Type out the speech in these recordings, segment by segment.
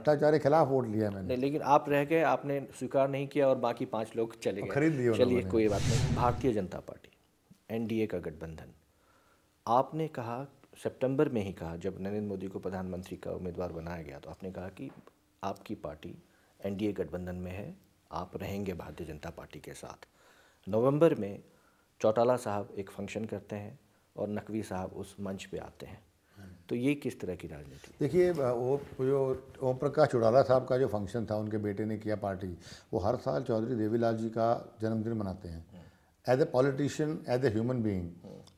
भ्रष्टाचार के खिलाफ वोट लिया मैंने। नहीं, लेकिन आप रह गए, आपने स्वीकार नहीं किया और बाकी 5 लोग चले गए, खरीद लिए चलिए उन्होंने। कोई बात नहीं। भारतीय जनता पार्टी, एनडीए का गठबंधन, आपने कहा सितंबर में ही कहा, जब नरेंद्र मोदी को प्रधानमंत्री का उम्मीदवार बनाया गया, तो आपने कहा कि आपकी पार्टी एनडीए गठबंधन में है, आप रहेंगे भारतीय जनता पार्टी के साथ। नवंबर में चौटाला साहब एक फंक्शन करते हैं और नकवी साहब उस मंच पे आते हैं, तो ये किस तरह की राजनीति? देखिए, वो जो ओम प्रकाश चौटाला साहब का जो फंक्शन था, उनके बेटे ने किया पार्टी, वो हर साल चौधरी देवीलाल जी का जन्मदिन मनाते हैं। As a politician, as a human being,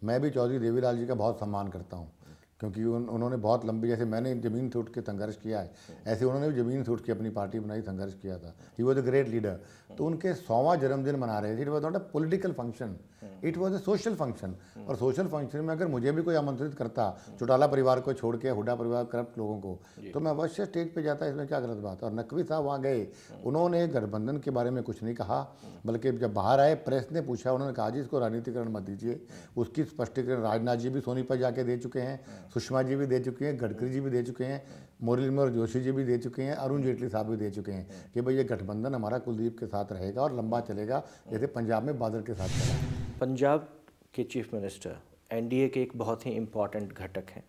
मैं भी चौधरी देवीलाल जी का बहुत सम्मान करता हूँ, क्योंकि उन्होंने बहुत लंबी, जैसे मैंने ज़मीन से उठ के संघर्ष किया है, ऐसे उन्होंने भी ज़मीन से उठ के अपनी पार्टी बनाई, संघर्ष किया था। He was a great leader. तो उनके 100वां जन्मदिन मना रहे थे। It was not a political function, it was a social function. और सोशल फंक्शन में अगर मुझे भी कोई आमंत्रित करता, चौटाला परिवार को छोड़ के, हुड्डा परिवार, करप्ट लोगों को, तो मैं अवश्य स्टेज पे जाता। इसमें क्या गलत बात है? और नकवी साहब वहाँ गए, उन्होंने गठबंधन के बारे में कुछ नहीं कहा, बल्कि जब बाहर आए, प्रेस ने पूछा, उन्होंने कहा जी इसको राजनीतिकरण मत दीजिए। उसकी स्पष्टीकरण राजनाथ जी भी सोनीपत जाके दे चुके हैं, सुषमा जी भी दे चुके हैं, गडकरी जी भी दे चुके हैं, मुरली मनोहर जोशी जी भी दे चुके हैं, अरुण जेटली साहब भी दे चुके हैं कि भाई ये गठबंधन हमारा कुलदीप के साथ रहेगा और लंबा चलेगा, जैसे पंजाब में बादल के साथ चला। पंजाब के चीफ मिनिस्टर एनडीए के एक बहुत ही इम्पॉर्टेंट घटक हैं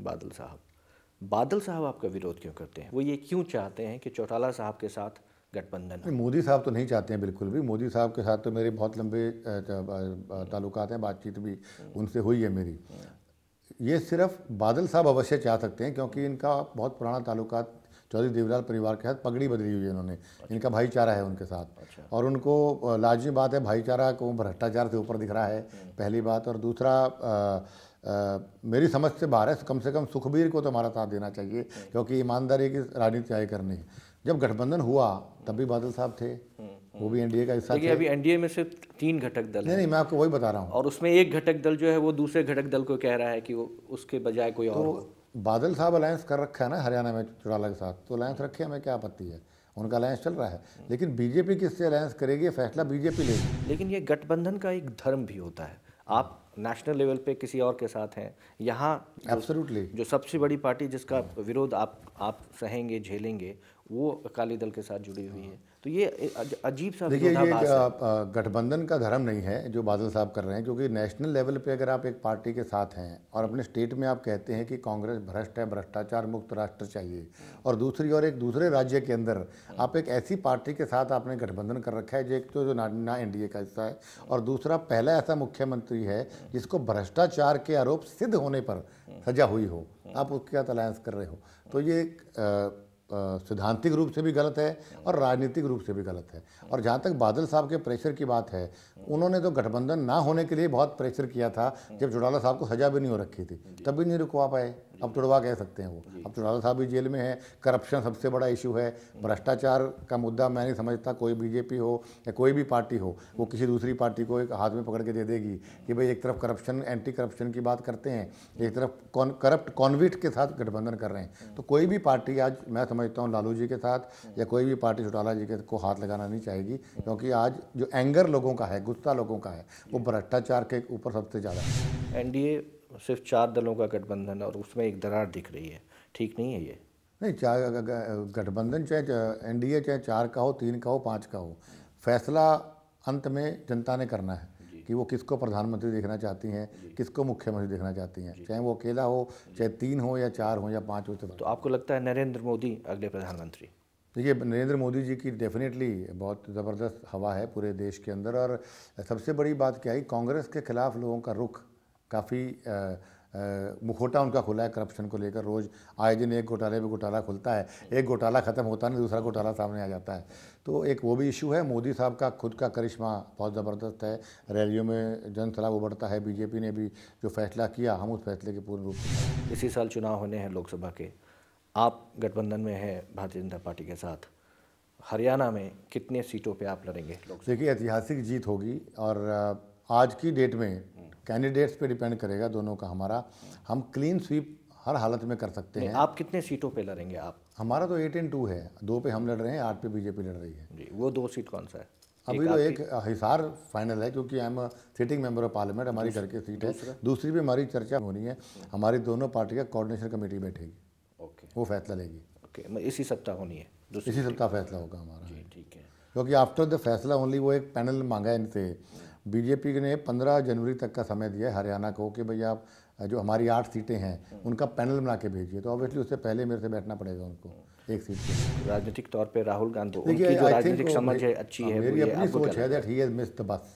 बादल साहब। बादल साहब आपका विरोध क्यों करते हैं? वो ये क्यों चाहते हैं कि चौटाला साहब के साथ गठबंधन हो? मोदी साहब तो नहीं चाहते हैं बिल्कुल भी। मोदी साहब के साथ तो मेरे बहुत लंबे ताल्लुकात हैं, बातचीत भी उनसे हुई है मेरी। ये सिर्फ बादल साहब अवश्य चाह सकते हैं, क्योंकि इनका बहुत पुराना ताल्लुकात चौधरी देवीलाल परिवार के साथ, पगड़ी बदली हुई है इन्होंने। इनका भाईचारा है उनके साथ। और उनको लाजमी बात है, भाईचारा को भ्रष्टाचार से ऊपर दिख रहा है, पहली बात। और दूसरा, मेरी समझ से बाहर है, कम से कम सुखबीर को तो हमारा साथ देना चाहिए, क्योंकि ईमानदारी की राजनीति आगे करनी है। जब गठबंधन हुआ तब भी बादल साहब थे, वो भी एनडीए का हिस्सा थे। अभी एनडीए में सिर्फ 3 घटक दल हैं। नहीं, मैं आपको वही बता रहा हूँ। और उसमें एक घटक दल जो है वो दूसरे घटक दल को कह रहा है कि वो उसके बजाय कोई और हो। बादल साहब अलायंस कर रखा है ना हरियाणा में चौटाला के साथ, तो अलायंस रखे, हमें क्या आपत्ति है? उनका अलायंस चल रहा है। लेकिन बीजेपी किससे अलायंस करेगी, फैसला बीजेपी लेगी। लेकिन ये गठबंधन का एक धर्म भी होता है। आप नेशनल लेवल पे किसी और के साथ हैं, यहाँ एब्सोल्युटली जो सबसे बड़ी पार्टी जिसका विरोध आप सहेंगे, झेलेंगे, वो अकाली दल के साथ जुड़ी हुई है। तो ये अजीब सा देखिए, ये विरोधाभास है। गठबंधन का धर्म नहीं है जो बादल साहब कर रहे हैं, क्योंकि नेशनल लेवल पे अगर आप एक पार्टी के साथ हैं और अपने स्टेट में आप कहते हैं कि कांग्रेस भ्रष्ट है, भ्रष्टाचार मुक्त राष्ट्र चाहिए, और दूसरी ओर एक दूसरे राज्य के अंदर आप एक ऐसी पार्टी के साथ आपने गठबंधन कर रखा है जो एक तो जो ना एनडीए का हिस्सा है, और दूसरा पहला ऐसा मुख्यमंत्री है जिसको भ्रष्टाचार के आरोप सिद्ध होने पर सजा हुई हो, आप उसके साथ अलायंस कर रहे हो, तो ये सैद्धांतिक रूप से भी गलत है और राजनीतिक रूप से भी गलत है। और जहाँ तक बादल साहब के प्रेशर की बात है, उन्होंने तो गठबंधन ना होने के लिए बहुत प्रेशर किया था, जब चौटाला साहब को सजा भी नहीं हो रखी थी, तब भी नहीं रुकवा पाए। अब तुड़वा कह सकते हैं वो। अब चौटाला साहब भी जेल में है, करप्शन सबसे बड़ा इशू है, भ्रष्टाचार का मुद्दा मैं नहीं समझता कोई बीजेपी हो या कोई भी पार्टी हो, वो किसी दूसरी पार्टी को एक हाथ में पकड़ के दे देगी कि भाई एक तरफ करप्शन, एंटी करप्शन की बात करते हैं, एक तरफ करप्ट कॉन्विट के साथ गठबंधन कर रहे हैं। तो कोई भी पार्टी आज, मैं समझता हूँ, लालू जी के साथ या कोई भी पार्टी चौटाला जी के को हाथ लगाना नहीं चाहेगी, क्योंकि आज जो एंगर लोगों का है, गुस्सा लोगों का है, वो भ्रष्टाचार के ऊपर सबसे ज़्यादा है। एनडीए सिर्फ 4 दलों का गठबंधन और उसमें एक दरार दिख रही है, ठीक नहीं है ये? नहीं, गठबंधन चाहे एनडीए चाहे 4 का हो, 3 का हो, 5 का हो, फैसला अंत में जनता ने करना है कि वो किसको प्रधानमंत्री देखना चाहती हैं, किसको मुख्यमंत्री देखना चाहती हैं, चाहे वो अकेला हो, चाहे 3 हो या 4 हो या 5 हो। तो आपको लगता है नरेंद्र मोदी अगले प्रधानमंत्री? देखिए, नरेंद्र मोदी जी की डेफिनेटली बहुत ज़बरदस्त हवा है पूरे देश के अंदर। और सबसे बड़ी बात क्या है, कांग्रेस के खिलाफ लोगों का रुख काफ़ी मुखौटा उनका खुला है करप्शन को लेकर। रोज़ आए दिन एक घोटाले पे घोटाला खुलता है, एक घोटाला ख़त्म होता नहीं, दूसरा घोटाला सामने आ जाता है। तो एक वो भी इशू है। मोदी साहब का खुद का करिश्मा बहुत ज़बरदस्त है, रैलियों में जन सलाह उभरता है। बीजेपी ने भी जो फैसला किया, हम उस फैसले के पूर्ण रूप से। इसी साल चुनाव होने हैं लोकसभा के, आप गठबंधन में हैं भारतीय जनता पार्टी के साथ, हरियाणा में कितने सीटों पे आप लड़ेंगे? देखिए, ऐतिहासिक जीत होगी और आज की डेट में कैंडिडेट्स पे डिपेंड करेगा दोनों का हमारा। हम क्लीन स्वीप हर हालत में कर सकते हैं। आप कितने सीटों पे लड़ेंगे आप? हमारा तो 8-2 है, 2 पे हम लड़ रहे हैं, 8 पे बीजेपी लड़ रही है जी, वो 2 सीट कौन सा है? अभी तो एक हिसार फाइनल है, क्योंकि I am sitting member of parliament, हमारी घर की सीट है। दूसरी पे हमारी चर्चा होनी है, हमारी दोनों पार्टी का कोऑर्डिनेशन कमेटी बैठेगी, ओके, वो फैसला लेगी। ओके, इसी सप्ताह होनी है दूसरी? इसी सप्ताह फैसला होगा हमारा। जी ठीक है। क्योंकि आफ्टर द फैसला ओनली वो एक पैनल मांगा है इनसे। बीजेपी ने 15 जनवरी तक का समय दिया है हरियाणा को कि भाई आप जो हमारी 8 सीटें हैं उनका पैनल बना के भेजिए। तो ऑब्वियसली उससे पहले मेरे से बैठना पड़ेगा उनको एक सीट पे। राजनीतिक तौर पे राहुल गांधी, उनकी जो राजनीतिक समझ है अच्छी है, मेरी अपनी सोच है that he has missed the bus.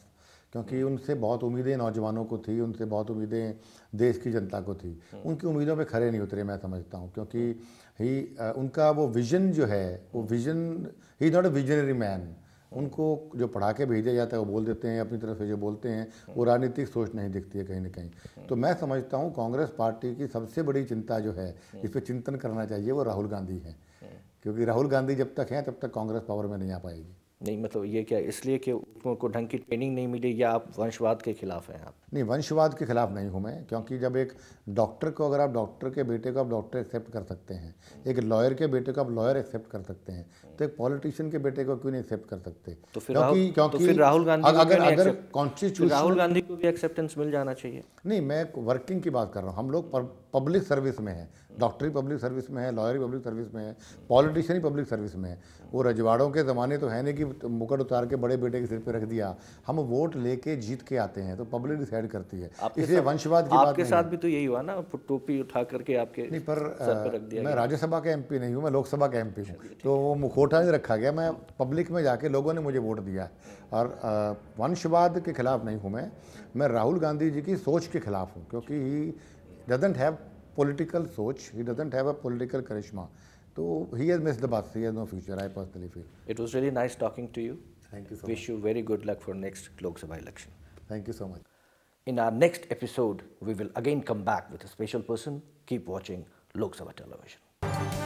क्योंकि उनसे बहुत उम्मीदें नौजवानों को थी, उनसे बहुत उम्मीदें देश की जनता को थी। उनकी उम्मीदों पे खरे नहीं उतरे मैं समझता हूँ। क्योंकि उनका वो विजन जो है, वो vision, he not a visionary man. उनको जो पढ़ा के भेजा जाता है वो बोल देते हैं, अपनी तरफ से जो बोलते हैं वो राजनीतिक सोच नहीं दिखती है कहीं ना कहीं। तो मैं समझता हूँ कांग्रेस पार्टी की सबसे बड़ी चिंता जो है, इस पर चिंतन करना चाहिए, वो राहुल गांधी है। क्योंकि राहुल गांधी जब तक हैं तब तक कांग्रेस पावर में नहीं आ पाएगी। नहीं मतलब ये क्या इसलिए कि उनको ढंग की ट्रेनिंग नहीं मिली, या आप वंशवाद के खिलाफ हैं? आप नहीं, वंशवाद के खिलाफ नहीं हूँ मैं। क्योंकि जब एक डॉक्टर को, अगर आप डॉक्टर के बेटे को आप डॉक्टर एक्सेप्ट कर सकते हैं, एक लॉयर के बेटे को आप लॉयर एक्सेप्ट कर सकते हैं, तो एक पॉलिटिशियन के बेटे को क्यों नहीं एक्सेप्ट कर सकते? तो फिर राहुल गांधी अगर कॉन्स्टिट्यूशन, राहुल गांधी को भी एक्सेप्टेंस मिल जाना चाहिए। नहीं, मैं वर्किंग की बात कर रहा हूँ। हम लोग पब्लिक सर्विस में है, डॉक्टरी पब्लिक सर्विस में है, लॉयर पब्लिक सर्विस में है, पॉलिटिशियन ही पब्लिक सर्विस में है। वो रजवाड़ों के ज़माने तो है नहीं कि मुकुट उतार के बड़े बेटे के सिर पे रख दिया। हम वोट लेके जीत के आते हैं, तो पब्लिक डिसाइड करती है। इसलिए वंशवाद की बात आपके साथ भी तो यही हुआ ना, टोपी उठा करके आपके नहीं, पर सर पे रख दिया। मैं राज्यसभा का एमपी नहीं हूँ, मैं लोकसभा का एमपी हूँ। तो वो मुखौटा नहीं रखा गया, मैं पब्लिक में जाके लोगों ने मुझे वोट दिया। और वंशवाद के खिलाफ नहीं हूँ मैं राहुल गांधी जी की सोच के खिलाफ हूँ। क्योंकि ही डजंट हैव पॉलिटिकल सोच, he doesn't have a political charisma. तो he has missed the bus, he has no future, I personally feel. It was really nice talking to you. Thank you so Wish you very good luck for next Lok Sabha election. Thank you so much. In our next episode, we will again come back with a special person. Keep watching Lok Sabha television.